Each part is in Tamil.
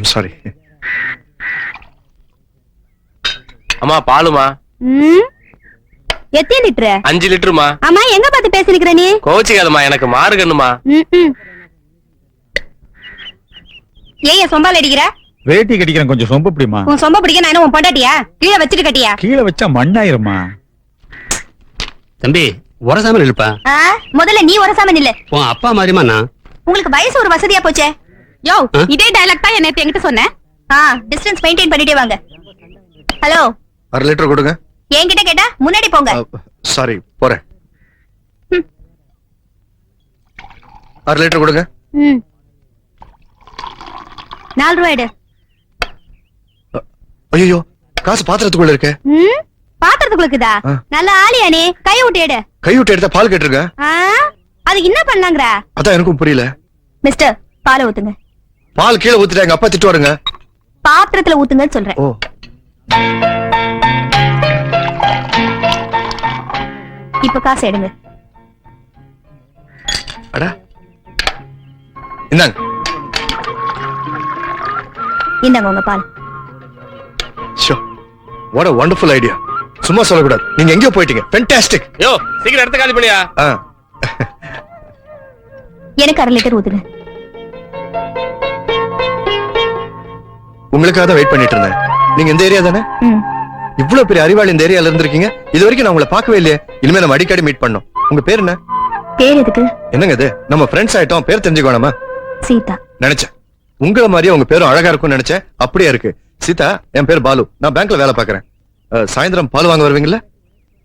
I'm sorry. அம்மா பாலுமா. எத்தனை லிட்டர்? 5 லிட்டருமா. அம்மா எங்க பார்த்து பேசிருக்கிற நீ? கோச்சிக்காதம்மா, எனக்கு மாறுகண்ணுமா. ஏன் சொம்பால அடிக்கிற? வேட்டி கட்டிக்கிறேன், கொஞ்சம் சொம்ப பிடிமா. உன் சொம்ப பிடிக்க நான் என்ன உன் பொண்டாட்டியா? கீழே வச்சிட்டு கட்டியா? கீழே வச்சா மண்ணாயிருமா. தம்பி உரசாம நில்லுப்பா. முதல்ல நீ உரசாம நில்லு. உன் அப்பா மாதிரிமா நான். உங்களுக்கு வயசு ஒரு வசதியா போச்சே. யோ இதே டயலாக் தான் நேத்து என்கிட்ட சொன்னேன். டிஸ்டன்ஸ் மெயின்டைன் பண்ணிட்டே வாங்க. ஹலோ 1/2 லிட்டர் கொடுங்க. என்கிட்ட கேட்டா முன்னாடி போங்க. சாரி போறேன். 1/2 லிட்டர் கொடுங்க. 4 ரூபாய் எடு. ஐயோ காசு பாத்திரத்துக்குள்ள இருக்கே. பாத்திரத்துக்குள்ள இருக்குதா? நல்ல ஆளியா நீ, கை விட்டு எடு. கை விட்டு எடுத்தா பால் கேட்டிருக்க. அது என்ன பண்ணலாங்கற? அதான் எனக்கும் புரியல. மிஸ்டர் பால் ஊத்துங்க. பால் கீழே ஊத்திட்டாங்க, அப்பா திட்டு வருங்க. பாத்திரத்துல ஊத்துங்கன்னு சொல்றேன். ஓ இப்ப காசு எடுங்க. அட இந்தாங்க. இந்தாங்க உங்க பால். So what a wonderful idea. சும்மா சொல்லக்கூடாது, நீங்க எங்கேயோ போயிட்டீங்க. ஃபேண்டாஸ்டிக். யோ சீக்கிரம் எடுத்து காலி பண்ணியா. எனக்கு 1/2 லிட்டர் ஊத்துங்க. உங்களுக்காக தான் வெயிட் பண்ணிட்டு இருந்தேன். நீங்க இந்த ஏரியா தானே? இவ்வளவு பெரிய அறிவாளி இந்த ஏரியால இருந்திருக்கீங்க. இது வரைக்கும் நான் உங்களை பார்க்கவே இல்லையே. இனிமே நம்ம அடிக்கடி மீட் பண்ணோம். உங்க பேர் என்ன? பேர் எதுக்கு? என்னங்க இது, நம்ம ஃப்ரெண்ட்ஸ் ஆயிட்டோம், பேர் தெரிஞ்சுக்கோணுமா? சீதா. நினைச்சேன் உங்களை மாதிரியே உங்க பேரும் அழகா இருக்கும்னு நினைச்சேன். அப்படியே இருக்கு. சீதா, என் பேர் பாலு. நான் பேங்க்ல வேலை பாக்குறேன். சாயந்தரம் பால் வாங்க வருவீங்களா?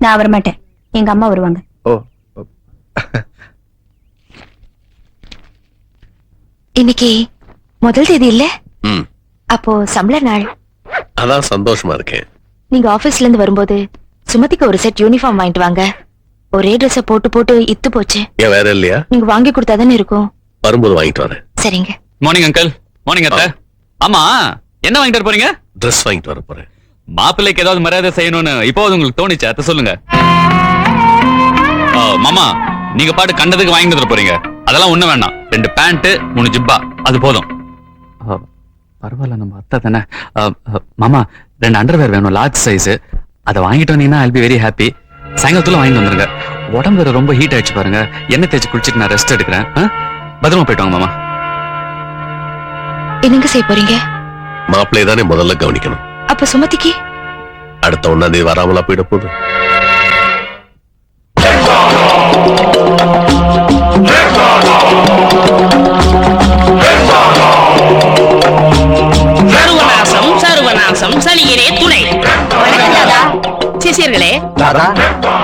நான் வர மாட்டேன், எங்க அம்மா வருவாங்க. ஓ இன்னைக்கு முதல் தேதி இல்ல? அப்போ சம்பள நாள். அதான் சந்தோஷமா இருக்கேன். நீங்க ஆபீஸ்ல இருந்து வரும்போது சுமதிக்கு ஒரு செட் யூனிஃபார்ம் வாங்கிட்டு வாங்க. ஒரே ட்ரெஸ் போட்டு போட்டு இத்து போச்சு. ஏன் வேற இல்லையா? நீங்க வாங்கி கொடுத்தாதானே இருக்கும். வரும்போது வாங்கிட்டு வரேன். சரிங்க. Morning uncle. மார்னிங் அத்தை. ஆமா என்ன வாங்கிட்டு வர போறீங்க? ட்ரெஸ் வாங்கிட்டு வர போறேன். மாப்பிள்ளைக்கு ஏதாவது மரியாதை செய்யணும்னு இப்போ உங்களுக்கு தோணுச்சு, அத்தை சொல்லுங்க. மாமா நீங்க பாட்டு கண்டதுக்கு வாங்கிட்டு வர போறீங்க. அதெல்லாம் ஒண்ணு வேண்டாம். 2 பேண்ட் 3 ஜிப்பா அது போதும். பரவாயில்ல, நம்ம அத்தை தானே. மாமா 2 அண்டர்வேர் வேணும், லார்ஜ் சைஸ். அதை வாங்கிட்டு வந்தீங்கன்னா I'll be very happy. சாயங்காலத்துல வாங்கிட்டு வந்துருங்க. உடம்பு வேற ரொம்ப ஹீட் ஆயிடுச்சு பாருங்க. எண்ணெய் தேய்ச்சி குளிச்சுட்டு நான் ரெஸ்ட் எடுக்கிறேன். பத்திரமா போயிட்டு வாங்க மாமா. என்னங்க செய்ய போறீங்க? மாப்பிள்ளை தானே முதல்ல கவனிக்கணும். அப்ப சுமதிக்கு அடுத்த 1ஆம் தேதி வராமலா போயிட போகுது. சர்வநாசம் சர்வநாசம் சலிகிறே துணை. சிசியர்களே,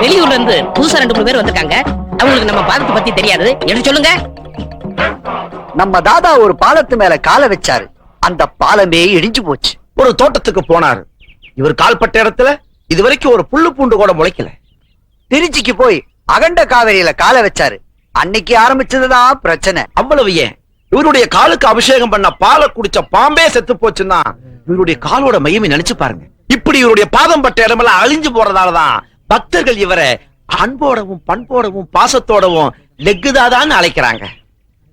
வெளியூர்ல இருந்து புதுசா 2-3 பேர் வந்திருக்காங்க. அவங்களுக்கு நம்ம பாதத்தை பத்தி தெரியாது, எடுத்து சொல்லுங்க. நம்ம தாதா ஒரு பாலத்து மேல காலை வச்சாரு, அந்த பாலமே இடிஞ்சு போச்சு. ஒரு தோட்டத்துக்கு போனாரு. இவர் கால்பட்ட இடத்துல இதுவரைக்கும் ஒரு புல்லு பூண்டு கூட முளைக்கல. திருச்சிக்கு போய் அகண்ட காவேரியில காலை வச்சாரு, அன்னைக்கு ஆரம்பிச்சதுதான் பிரச்சனை. அவ்வளவு ஏன், இவருடைய காலுக்கு அபிஷேகம் பண்ண பாலை குடிச்ச பாம்பே செத்து போச்சுன்னா இவருடைய காலோட மையமே நினைச்சு பாருங்க. இப்படி இவருடைய பாதம் பட்ட இடமெல்லாம் அழிஞ்சு போறதாலதான் பக்தர்கள் இவரை அன்போடவும் பண்போடவும் பாசத்தோடவும் லெக்கு தாதான்னு அழைக்கிறாங்க.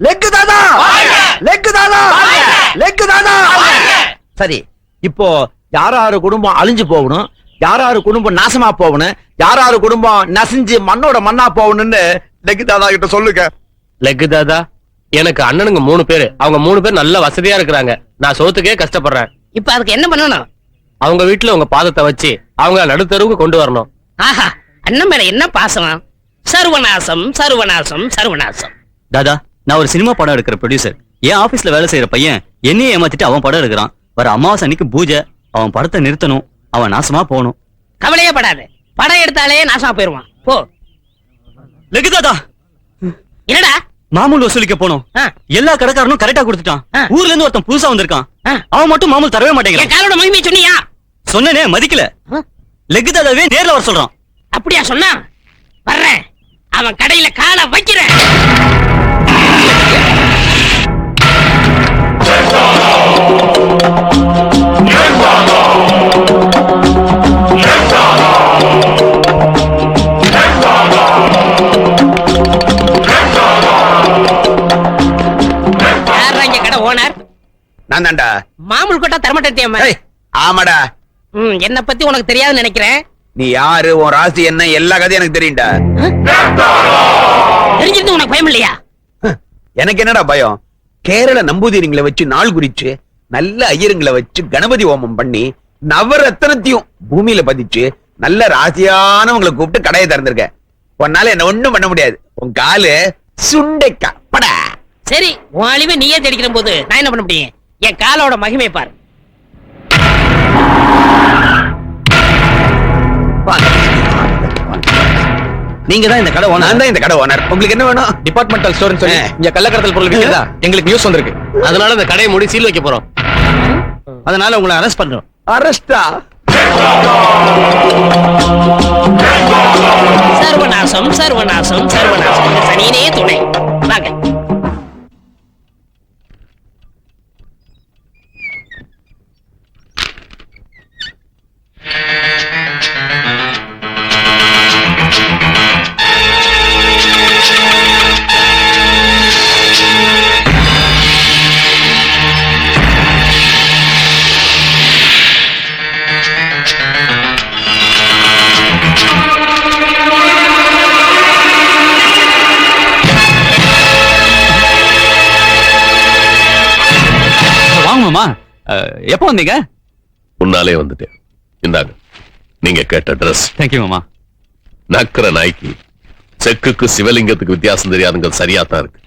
லெக்கு தாதா, லெக்கு தாதா, லெக்கு தாதா. சரி, இப்போ யாராரு குடும்பம் அழிஞ்சு போகணும், யாராரு குடும்பம் நாசமா போகணும், யாராரு குடும்பம் நசிஞ்சு மண்ணோட மண்ணா போகணும்னு லெக்கு தாதா கிட்ட சொல்லுங்க. லெக்கு தாதா, எனக்கு அண்ணனுங்க 3 பேரு. அவங்க 3 பேர் நல்ல வசதியா இருக்கிறாங்க. நான் சோத்துக்கே கஷ்டப்படுறேன். இப்ப அதுக்கு என்ன பண்ணணும்? அவங்க வீட்டுல உங்க பாதத்தை வச்சு அவங்க நடுத்தருவுக்கு கொண்டு வரணும். ஆஹா, அண்ணன் மேல என்ன பாசம். சர்வநாசம் சர்வநாசம் சர்வநாசம். தாதா, நான் ஒரு சினிமா படம் எடுக்கிற ப்ரொடியூசர். என் ஆபீஸ்ல வேலை செய்யற பையன் என்னையே ஏமாத்திட்டு அவன் படம் எடுக்கிறான். வர அமாவாசை அன்னைக்கு பூஜை. அவன் படத்தை நிறுத்தணும், அவன் நாசமா போகணும். கவலையே படாது, படம் எடுத்தாலே நாசமா போயிருவான். போ. லெக்கு தாதா, என்னடா மாமூல் வசூலிக்க போனோம். எல்லா கடைக்காரனும் கரெக்டா கொடுத்துட்டான். ஊர்ல இருந்து ஒருத்தன் புதுசா வந்திருக்கான். அவன் மட்டும் மாமூல் தரவே மாட்டேங்கிறான். காலோட மகிமையை சொன்னியா? சொன்னனே, மதிக்கல. லெக்கு தாதாவே நேர்ல வர சொல்றான். அப்படியா சொன்னா? வர்றேன், அவன் கடையில காலை வைக்கிறேன். நான் தான்டா. மாமூல் கொட்டா தரமாட்டேன். ஏய், ஆமாடா. என்ன பத்தி உனக்கு தெரியாதுன்னு நினைக்கிறேன். நீ யாரு, உன் ராசி என்ன, எல்லா கதையும் எனக்கு தெரியும்டா. தெரிஞ்சிருந்து உனக்கு பயம் இல்லையா? எனக்கு என்னடா பயம்? கேரள நம்பூதிரிங்களை வச்சு நாள் குறிச்சு நல்ல ஐயருங்களை வச்சு கணபதி ஹோமம் பண்ணி நவரத்னத்தையும் பூமியில பதிச்சு நல்ல ராசியானவங்களை கூப்பிட்டு கடையை திறந்திருக்க. உன்னால என்ன ஒண்ணும் பண்ண முடியாது. உன் காலு சுண்டைக்கா படா. சரி, உன் அழிவை நீயே தேடிக்கிற போது நான் என்ன பண்ண முடியும்? என் காலோட மகிமை பாரு. நீங்க தான் இந்த கடை ஓனர். நான் தான் இந்த கடை ஓனர். உங்களுக்கு என்ன வேணும்? டிபார்ட்மெண்டல் ஸ்டோர்னு சொல்லி இங்க கள்ளக்கடத்தல் பொருள் விக்கிறதா எங்களுக்கு நியூஸ் வந்திருக்கு. அதனால இந்த கடையை மூடி சீல் வைக்க போறோம். அதனால உங்களை அரெஸ்ட் பண்றோம். அரஸ்டா? சர்வநாசம் சர்வநாசம் சர்வநாசம். இந்த சனியனே துணை. வாங்க. வாங்க மாமா. எப்போ வந்தீங்க? முன்னாலே வந்துட்டேன். இந்தாங்க நீங்க கேட்ட ட்ரெஸ். தேங்க்யூ மாமா. நக்கர நாய்க்கு செக்குக்கு சிவலிங்கத்துக்கு வித்தியாசம் தெரியாதுங்க. சரியா தான் இருக்கு.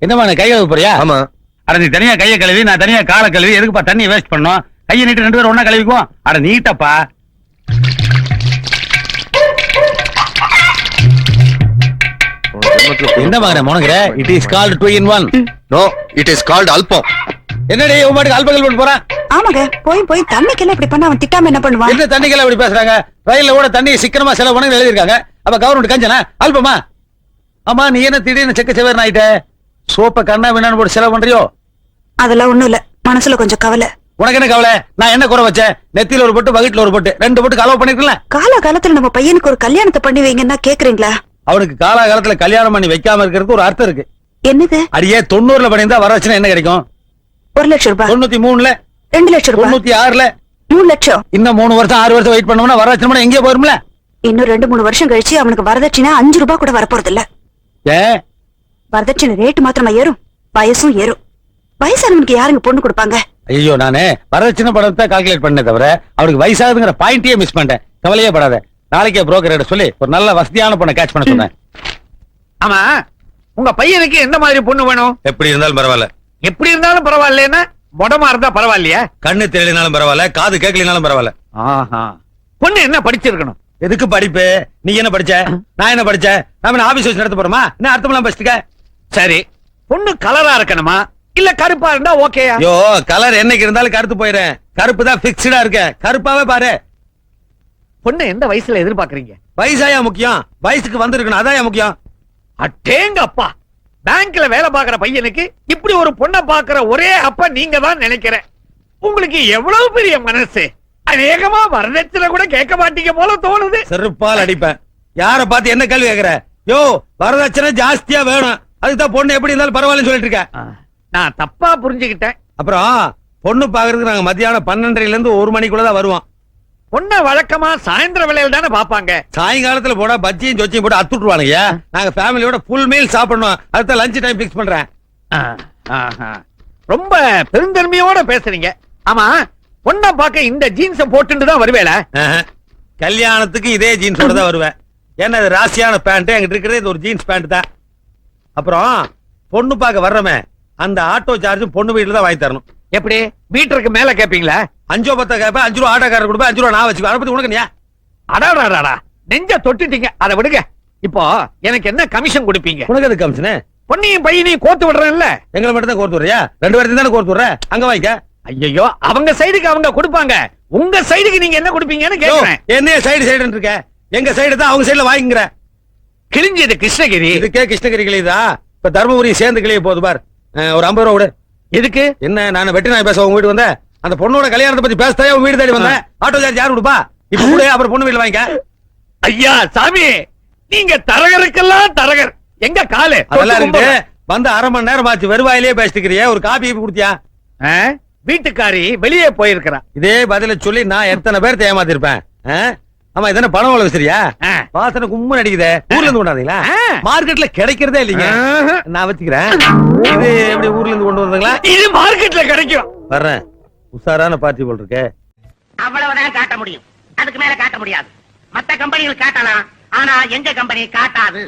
என்னமா கை கழுவ போறியா? ஆமா. அட நீ தனியா கையை கழுவி நான் தனியா காலை கழுவி எதுக்குப்பா தண்ணியை வேஸ்ட் பண்ணோம்? கையை நீட்டு 2 பேரும் ஒண்ணா கழுவிக்குவோம். அட நீட்டப்பா. என்ன மகனே முனங்குற? It is called 2 in 1. No, it is called album. என்னடி உன் பாட்டுக்கு அல்பகல் போட்டு போறான்? ஆமாங்க, போய் தண்ணிக்கெல்லாம் இப்படி பண்ண அவன் திட்டாம என்ன பண்ணுவான்? என்ன தண்ணிக்கெல்லாம் இப்படி பேசுறாங்க? ரயில்ல கூட தண்ணி சிக்கனமா செலவு பண்ணி எழுதிருக்காங்க. அப்ப கவர்மெண்ட் கஞ்சனா அல்பமா? ஆமா, நீ என்ன திடீர்னு செக்க செவேர்னு ஆயிட்ட? சோப்ப கண்ணா வேணான்னு போட்டு செலவு பண்றியோ? அதெல்லாம் ஒண்ணும் இல்ல, மனசுல கொஞ்சம் கவலை. உனக்கு என்ன கவலை? நான் என்ன குறை வச்சேன்? நெத்தியில ஒரு பொட்டு, வகிட்டுல ஒரு பொட்டு, 2 பொட்டுக்கு அளவு பண்ணிருக்கல. காலகாலத்துல நம்ம பையனுக்கு ஒரு கல்யாணத்தை பண்ணி வைங்கன்னா கேக்குறீங்களா? அவனுக்கு காலாகாலத்துல கல்யாணம் பண்ணி வைக்காம இருக்கிறதுக்கு ஒரு அர்த்தம் இருக்கு. என்னது? அடியே 90ல பண்ணியிருந்தா வரவச்சுனா என்ன கிடைக்கும்? 1 லட்சம் ரூபாய். 93ல, 2 லட்சம் ரூபாய். 96ல, 3 லட்சம். இன்னும் 3 வருஷம் 6 வருஷம் வெயிட் பண்ணோம்னா வரவச்சுனா எங்கேயோ போயிரும்ல. இன்னும் 2-3 வருஷம் கழிச்சு அவனுக்கு வரதட்சணை 5 ரூபாய் கூட வரப்போறது இல்ல. ஏன்? வரதட்சணை ரேட்டு மாத்திரமா ஏறும், வயசும் ஏறும். வயசானவனுக்கு யாருங்க பொண்ணு கொடுப்பாங்க? ஐயோ, நானே வரதட்சணை படத்தை கால்குலேட் பண்ணே தவிர அவனுக்கு வயசாகுதுங்கிற பாயிண்டே மிஸ் பண்ணிட்டேன். கவலையே படாத. நாளைக்கே புரோக்கர் சொல்லி ஒரு நல்ல வசதியான பொண்ணை கேட்ச் பண்ண சொன்னேன். ஆமா, உங்க பையனுக்கு எந்த மாதிரி பொண்ணு வேணும்? எப்படி இருந்தாலும் பரவாயில்ல. எப்படி இருந்தாலும் பரவாயில்லைன்னா மொடமா இருந்தா பரவாயில்லையா? கண்ணு தெரியலனாலும் பரவாயில்ல, காது கேட்கலனாலும் பரவாயில்ல. ஆஹா. பொண்ணு என்ன படிச்சிருக்கணும்? எதுக்கு படிப்பு? நீ என்ன படிச்ச? நான் என்ன படிச்சேன்? நாம ஆபீஸ் வச்சு நடத்த போறோமா? என்ன அர்த்தமெல்லாம் படிச்சுக்க? சரி, பொண்ணு கலரா இருக்கணுமா இல்ல கருப்பா இருந்தா ஓகேயா? ஐயோ, கலர் என்னைக்கு இருந்தாலும் கருத்து போயிடுறேன். கருப்பு தான் பிக்ஸ்டா இருக்க. கருப்பாவே பாரு. பொண்ணு எந்த வயசுல எதிர்பார்க்கறீங்க? வயசாயா முக்கியம்? வயசுக்கு வந்திருக்கணும், அதான் முக்கியம். அட்டேங்க அப்பா, பேங்க்ல வேலை பாக்குற பையனுக்கு இப்படி ஒரு பொண்ணை பாக்குற ஒரே அப்பா நீங்க தான் நினைக்கிறேன். உங்களுக்கு எவ்வளவு பெரிய மனசு! அநேகமா வரதட்சணை கூட கேட்க மாட்டீங்க போல தோணுது. செருப்பால் அடிப்பேன். யார பார்த்து என்ன கேள்வி கேக்குற? யோ, வரதட்சணை ஜாஸ்தியா வேணும், அதுதான் பொண்ணு எப்படி இருந்தாலும் பரவாயில்லன்னு சொல்லிட்டு இருக்க. நான் தப்பா புரிஞ்சுக்கிட்டேன். அப்புறம் பொண்ணு பாக்குறதுக்கு நாங்க மத்தியானம் 12:30ல இருந்து 1 மணிக்குள்ளதான் வருவோம். பொண்ணை வழக்கமா சாயந்தர வேலையில தானே பாப்பாங்க. சாயங்காலத்துல போனா பஜ்ஜியும் சொச்சியும் போட்டு அத்துட்டுருவானுங்க. நாங்க ஃபேமிலியோட ஃபுல் மீல் சாப்பிடணும். அதுதான் லஞ்ச் டைம் பிக்ஸ் பண்றேன். ரொம்ப பெருந்தன்மையோட பேசுறீங்க. ஆமா, பொண்ணை பார்க்க இந்த ஜீன்ஸ போட்டுட்டு தான் வருவேல? கல்யாணத்துக்கு இதே ஜீன்ஸோட தான் வருவேன். ஏன்னா இது ராசியான பேண்ட், எங்கிட்ட இருக்கிறது இது ஒரு ஜீன்ஸ் பேண்ட் தான். அப்புறம் பொண்ணு பார்க்க வர்றமே அந்த ஆட்டோ சார்ஜும் பொண்ணு வீட்டுல தான் வாங்கி தரணும். எப்படி மீட்டருக்கு மேல கேப்பீங்களா? 5 10 கேப்ப, 5 ரூபா ஆட்டோக்காரர் கொடுப்பேன், 5 ரூபா நான் வச்சுப்பேன். அதை பத்தி உனக்கு நீ அடாடாடா, நெஞ்ச தொட்டுட்டீங்க. அதை விடுங்க. இப்போ எனக்கு என்ன கமிஷன் கொடுப்பீங்க? உனக்கு எது கமிஷனு? பொண்ணையும் பையனையும் கோர்த்து விடுறேன்ல. எங்களை மட்டும் தான் கோர்த்து விடுறியா? 2 பேர்த்தையும் தானே கோர்த்து விடுற. அங்க வாங்கிக்க. ஐயோ, அவங்க சைடுக்கு அவங்க கொடுப்பாங்க, உங்க சைடுக்கு நீங்க என்ன கொடுப்பீங்கன்னு கேக்குறேன். என்ன சைடு இருக்க? எங்க சைடு தான் அவங்க சைடுல வாங்கிக்கிற. கிழிஞ்சது கிருஷ்ணகிரி. இதுக்கே கிருஷ்ணகிரி கிளியுதா? இப்ப தர்மபுரி சேர்ந்து கிளிய போகுது பார். ஒரு 50 ரூபா விடு. எதுக்கு? என்ன நான் வெட்டி நாய் பேச உங்க வீட்டு வந்தேன்? அந்த பொண்ணோட கல்யாணத்தை பத்தி பேசத்தாயே உங்க வீடு தேடி வந்தேன். ஆட்டோ சார்ஜ் யாரு கொடுப்பா? இப்ப கூட அப்புறம் பொண்ணு வீட்டுல வாங்கிக்க. ஐயா சாமி, நீங்க தரகருக்கெல்லாம் தரகர். எங்க காலு? அதெல்லாம் இருக்கு. வந்து 1/2 மணி நேரம் ஆச்சு வெறுவாயிலே பேசிட்டுக்கிறியே ஒரு காபி குடுத்தியா? ஆ? வீட்டுக்காரி வெளியே போயிருக்கிறா. இதே பதில சொல்லி நான் எத்தனை பேர் ஏமாத்திருப்பேன். ஆமா இதென்ன பணம் வள வச்சிருக்கியா? ஆ. வாசனை கும்மு நடிக்குதே. ஊர்ல இருந்து கொண்டாந்தீங்களா? ஆ. மார்க்கெட்ல கிடைக்கிறதே இல்லைங்க. ஆஹா. நான் வச்சுக்கிறேன். இது எப்படி ஊர்ல இருந்து கொண்டு வந்தீங்களா? இது மார்க்கெட்ல கிடைக்கும். வர்றேன். உஷாரான பார்ட்டி போல் இருக்கு. அவ்வளவுதான் காட்ட முடியும், அதுக்கு மேல காட்ட முடியாது. மத்த கம்பெனிகள் காட்டலாம், ஆனா எங்க கம்பெனி காட்டாது.